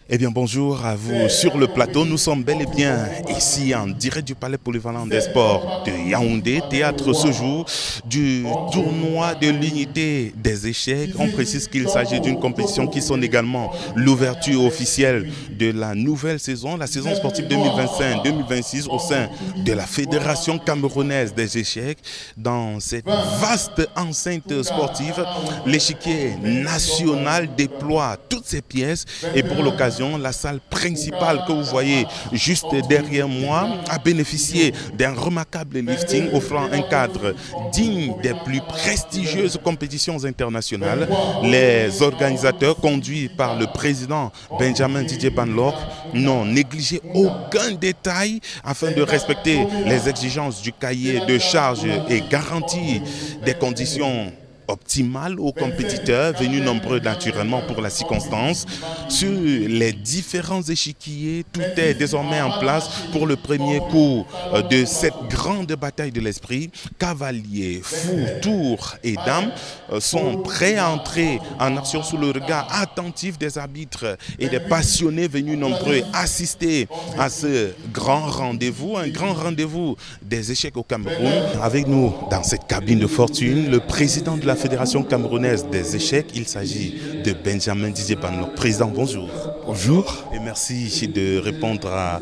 Eh bien, bonjour à vous sur le plateau. Nous sommes bel et bien ici en direct du Palais Polyvalent des Sports de Yaoundé, théâtre ce jour du tournoi de l'unité des échecs. On précise qu'il s'agit d'une compétition qui sonne également l'ouverture officielle de la nouvelle saison, la saison sportive 2025-2026 au sein de la Fédération camerounaise des échecs. Dans cette vaste enceinte sportive, l'échiquier national déploie toutes ses pièces et pour l'occasion, la salle principale que vous voyez juste derrière moi a bénéficié d'un remarquable lifting offrant un cadre digne des plus prestigieuses compétitions internationales. Les organisateurs, conduits par le président Benjamin Didier Banlok, n'ont négligé aucun détail afin de respecter les exigences du cahier de charges et garantir des conditions optimale aux compétiteurs venus nombreux naturellement pour la circonstance. Sur les différents échiquiers, tout est désormais en place pour le premier coup de cette grande bataille de l'esprit. Cavaliers, fous, tours et dames sont prêts à entrer en action sous le regard attentif des arbitres et des passionnés venus nombreux assister à ce grand rendez-vous, un grand rendez-vous des échecs au Cameroun. Avec nous dans cette cabine de fortune, le président de la Fédération camerounaise des échecs, il s'agit de Benjamin Didier Banlok. Président, bonjour. Bonjour. Et merci de répondre à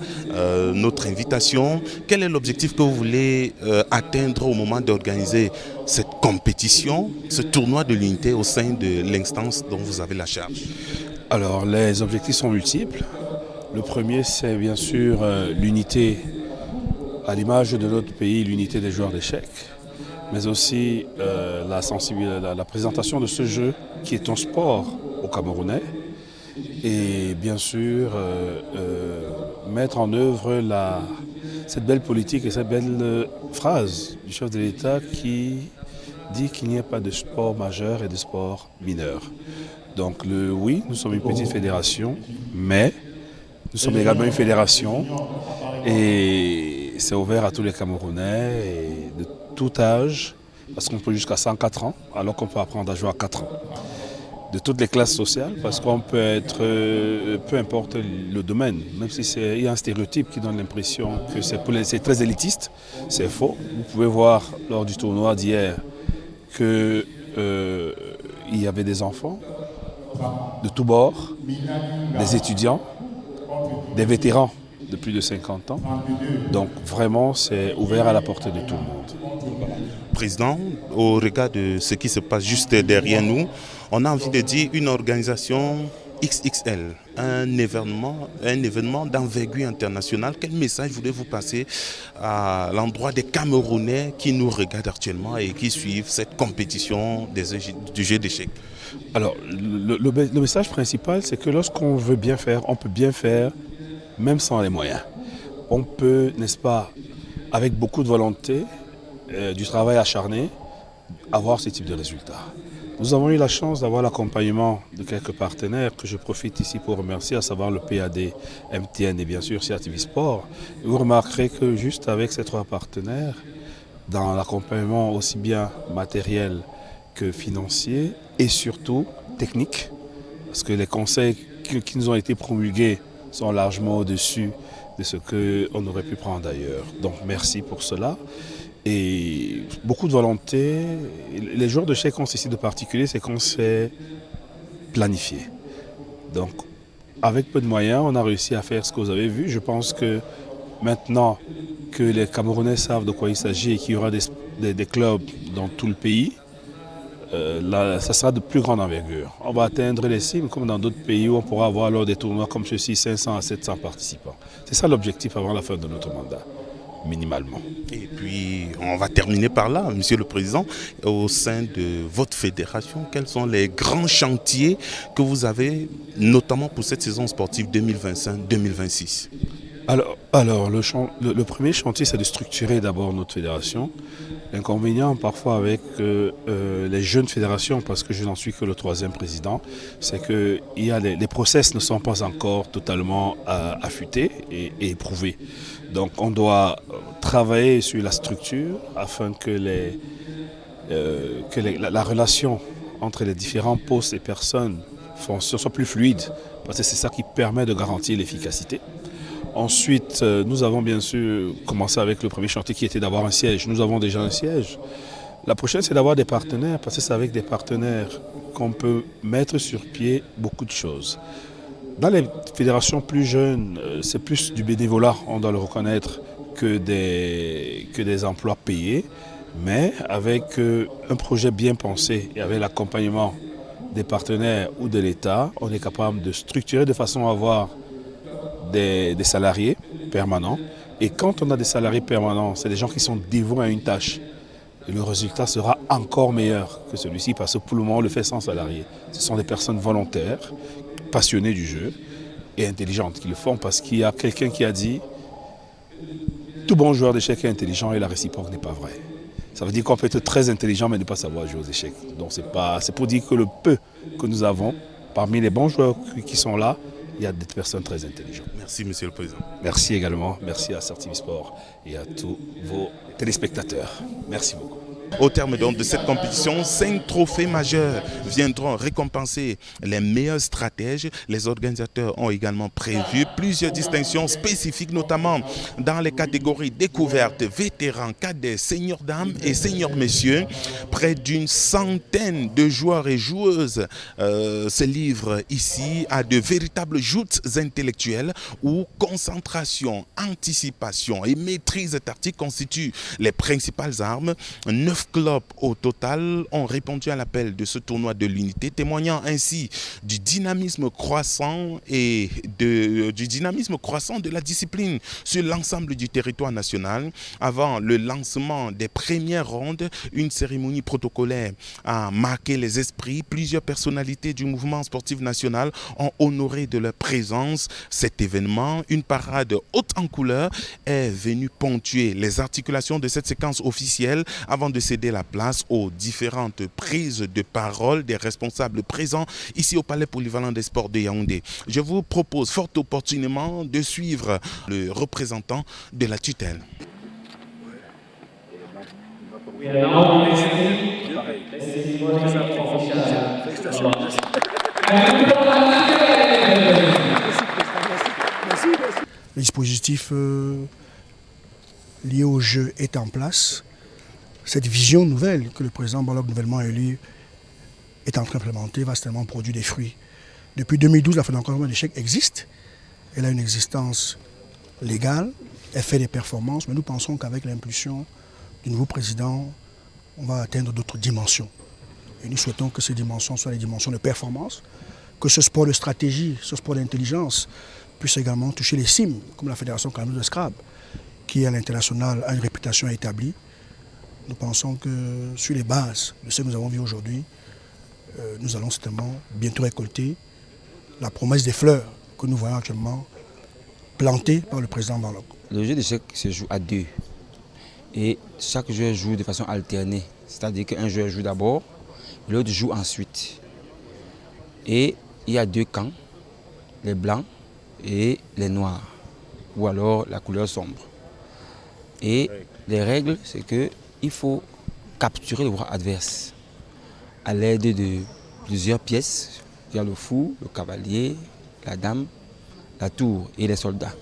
notre invitation. Quel est l'objectif que vous voulez atteindre au moment d'organiser cette compétition, ce tournoi de l'unité au sein de l'instance dont vous avez la charge? Alors, les objectifs sont multiples. Le premier, c'est bien sûr l'unité, à l'image de notre pays, l'unité des joueurs d'échecs, mais aussi la présentation de ce jeu qui est un sport au Camerounais et bien sûr mettre en œuvre cette belle politique et cette belle phrase du chef de l'État qui dit qu'il n'y a pas de sport majeur et de sport mineur. Donc oui, nous sommes une petite fédération, mais nous sommes également une fédération et c'est ouvert à tous les Camerounais et de tout âge, parce qu'on peut jusqu'à 104 ans, alors qu'on peut apprendre à jouer à 4 ans. De toutes les classes sociales, parce qu'on peut être, peu importe le domaine, même si il y a un stéréotype qui donne l'impression que c'est très élitiste, c'est faux. Vous pouvez voir lors du tournoi d'hier qu'il y avait des enfants de tous bords, des étudiants, des vétérans de plus de 50 ans. Donc vraiment, c'est ouvert à la portée de tout le monde. Président, au regard de ce qui se passe juste derrière nous, on a envie de dire une organisation XXL, un événement d'envergure internationale. Quel message voulez-vous passer à l'endroit des Camerounais qui nous regardent actuellement et qui suivent cette compétition du jeu d'échecs? Alors, le message principal, c'est que lorsqu'on veut bien faire, on peut bien faire même sans les moyens. On peut, n'est-ce pas, avec beaucoup de volonté, du travail acharné, avoir ce type de résultats. Nous avons eu la chance d'avoir l'accompagnement de quelques partenaires que je profite ici pour remercier, à savoir le PAD, MTN et bien sûr CRTV Sport. Et vous remarquerez que juste avec ces 3 partenaires, dans l'accompagnement aussi bien matériel que financier et surtout technique, parce que les conseils qui nous ont été promulgués sont largement au-dessus de ce qu'on aurait pu prendre ailleurs. Donc merci pour cela. Et beaucoup de volonté. Les joueurs d'échecs ont ceci de particulier, c'est qu'on s'est planifié. Donc avec peu de moyens, on a réussi à faire ce que vous avez vu. Je pense que maintenant que les Camerounais savent de quoi il s'agit et qu'il y aura des clubs dans tout le pays, là, ça sera de plus grande envergure. On va atteindre les cimes comme dans d'autres pays où on pourra avoir lors des tournois comme ceux-ci 500 à 700 participants. C'est ça l'objectif avant la fin de notre mandat, minimalement. Et puis, on va terminer par là, Monsieur le Président. Au sein de votre fédération, quels sont les grands chantiers que vous avez, notamment pour cette saison sportive 2025-2026? Alors le premier chantier, c'est de structurer d'abord notre fédération. L'inconvénient parfois avec les jeunes fédérations, parce que je n'en suis que le 3e président, c'est que les process ne sont pas encore totalement affûtés et éprouvés. Donc on doit travailler sur la structure afin que que la relation entre les différents postes et personnes soit plus fluide, parce que c'est ça qui permet de garantir l'efficacité. Ensuite, nous avons bien sûr commencé avec le premier chantier qui était d'avoir un siège. Nous avons déjà un siège. La prochaine, c'est d'avoir des partenaires, parce que c'est avec des partenaires qu'on peut mettre sur pied beaucoup de choses. Dans les fédérations plus jeunes, c'est plus du bénévolat, on doit le reconnaître, que des emplois payés. Mais avec un projet bien pensé et avec l'accompagnement des partenaires ou de l'État, on est capable de structurer de façon à avoir des salariés permanents. Et quand on a des salariés permanents, c'est des gens qui sont dévoués à une tâche. Et le résultat sera encore meilleur que celui-ci parce que pour le moment, on le fait sans salariés. Ce sont des personnes volontaires, passionnées du jeu et intelligentes qui le font parce qu'il y a quelqu'un qui a dit « Tout bon joueur d'échecs est intelligent et la réciproque n'est pas vraie ». Ça veut dire qu'on peut être très intelligent mais ne pas savoir jouer aux échecs. Donc c'est pour dire que le peu que nous avons, parmi les bons joueurs qui sont là, il y a des personnes très intelligentes. Merci, Monsieur le Président. Merci également. Merci à Certivi Sport et à tous vos téléspectateurs. Merci beaucoup. Au terme donc de cette compétition, 5 trophées majeurs viendront récompenser les meilleurs stratèges. Les organisateurs ont également prévu plusieurs distinctions spécifiques, notamment dans les catégories découvertes, vétérans, cadets, seniors dames et seniors messieurs. Près d'une centaine de joueurs et joueuses se livrent ici à de véritables joutes intellectuelles où concentration, anticipation et maîtrise tactique constituent les principales armes. 9 clubs au total ont répondu à l'appel de ce tournoi de l'unité, témoignant ainsi du dynamisme croissant de la discipline sur l'ensemble du territoire national. Avant le lancement des premières rondes, une cérémonie protocolaire a marqué les esprits. Plusieurs personnalités du mouvement sportif national ont honoré de leur présence cet événement. Une parade haute en couleur est venue ponctuer les articulations de cette séquence officielle avant de céder la place aux différentes prises de parole des responsables présents ici au Palais Polyvalent des Sports de Yaoundé. Je vous propose fort opportunément de suivre le représentant de la tutelle. Le dispositif lié au jeu est en place. Cette vision nouvelle que le président Balog, nouvellement élu, est en train d'implémenter, va certainement produire des fruits. Depuis 2012, la Fédération d'échecs existe. Elle a une existence légale, elle fait des performances, mais nous pensons qu'avec l'impulsion du nouveau président, on va atteindre d'autres dimensions. Et nous souhaitons que ces dimensions soient les dimensions de performance, que ce sport de stratégie, ce sport d'intelligence puisse également toucher les cimes, comme la Fédération camerounaise de Scrabble, qui à l'international a une réputation établie. Nous pensons que sur les bases de ce que nous avons vu aujourd'hui, nous allons certainement bientôt récolter la promesse des fleurs que nous voyons actuellement plantées par le président Balog. Le jeu d'échecs se joue à deux et chaque joueur joue de façon alternée. C'est-à-dire qu'un joueur joue d'abord, l'autre joue ensuite. Et il y a deux camps, les blancs et les noirs, ou alors la couleur sombre. Et les règles, c'est que il faut capturer le roi adverse à l'aide de plusieurs pièces. Il y a le fou, le cavalier, la dame, la tour et les soldats.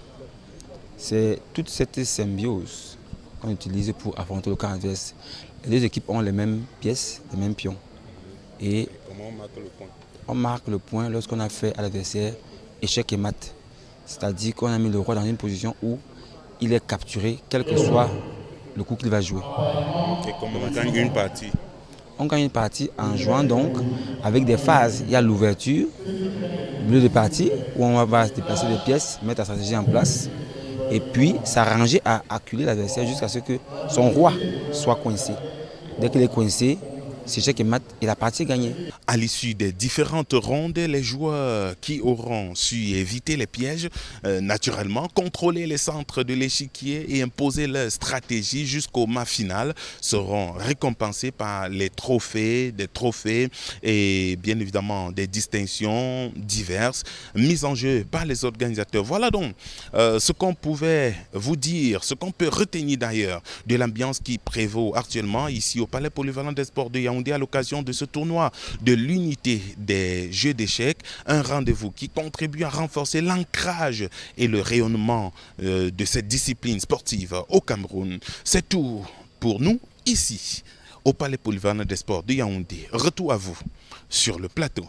C'est toute cette symbiose qu'on utilise pour affronter le camp adverse. Les deux équipes ont les mêmes pièces, les mêmes pions. Et comment on marque le point? On marque le point lorsqu'on a fait à l'adversaire échec et mat. C'est-à-dire qu'on a mis le roi dans une position où il est capturé, quel que soit le coup qu'il va jouer. Et comment on gagne une partie? On gagne une partie en jouant donc avec des phases. Il y a l'ouverture, le milieu de partie, où on va se déplacer des pièces, mettre la stratégie en place, et puis s'arranger à acculer l'adversaire jusqu'à ce que son roi soit coincé. Dès qu'il est coincé, c'est échecs et maths et la partie est gagnée. À l'issue des différentes rondes, les joueurs qui auront su éviter les pièges, naturellement, contrôler les centres de l'échiquier et imposer leur stratégie jusqu'au match final seront récompensés par des trophées et bien évidemment des distinctions diverses mises en jeu par les organisateurs. Voilà donc ce qu'on pouvait vous dire, ce qu'on peut retenir d'ailleurs de l'ambiance qui prévaut actuellement ici au Palais Polyvalent des Sports de Yaoundé à l'occasion de ce tournoi de l'unité des jeux d'échecs, un rendez-vous qui contribue à renforcer l'ancrage et le rayonnement de cette discipline sportive au Cameroun. C'est tout pour nous ici au Palais Polyvalent des Sports de Yaoundé. Retour à vous sur le plateau.